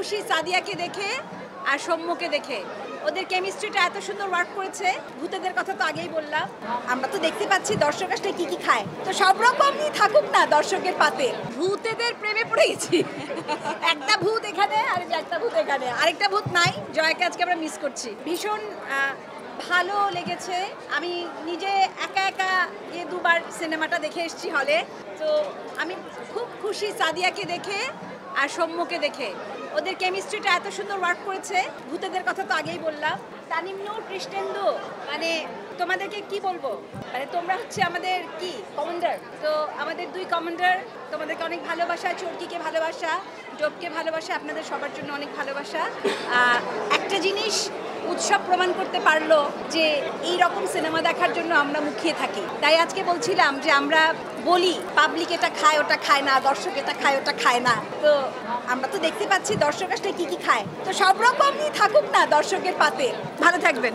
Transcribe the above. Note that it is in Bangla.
খুশি সাদিয়াকে দেখে আর সৌম্যকে দেখে। ওদের কেমিস্ট্রিটা এত সুন্দর ওয়ার্ক করেছে। ভূতেদের কথা তো আগেই বললাম, আমরা তো দেখতে পাচ্ছি দর্শক আসলে কি কি খায়, তো সব রকমই থাকুক না দর্শকের পাতে। ভূতেদের প্রেমে পড়ে গেছি। একটা ভূত এখানে আর একটা ভূত এখানে, আরেকটা ভূত নাই। জয়কে আজকে আমরা মিস করছি। ভীষণ ভালো লেগেছে। আমি নিজে একা একা গিয়ে দুবার সিনেমাটা দেখে এসেছি হলে। তো আমি খুব খুশি সাদিয়াকে দেখে আর সৌম্যকে দেখে। ওদের কেমিস্ট্রিটা এত সুন্দর ওয়ার্ক করেছে। ভূতেদের কথা তো আগেই বললাম। তানিম নূর, কৃষ্ণেন্দু, মানে তোমাদেরকে কি বলবো, মানে তোমরা হচ্ছে আমাদের কি কমান্ডার। তো আমাদের দুই কমান্ডার, তোমাদেরকে অনেক ভালোবাসা। চরকিকে ভালোবাসা, ডোবকে ভালোবাসা, আপনাদের সবার জন্য অনেক ভালোবাসা। একটা জিনিস উৎসব প্রমাণ করতে পারলো যে এই রকম সিনেমা দেখার জন্য আমরা মুখিয়ে থাকি। তাই আজকে বলছিলাম যে আমরা বলি পাবলিক এটা খায় ওটা খায় না, দর্শক এটা খায় ওটা খায় না। তো আমরা তো দেখতে পাচ্ছি দর্শক আসলে কি কি খায়, তো সব রকমই থাকুক না দর্শকের পাতে। ভালো থাকবেন।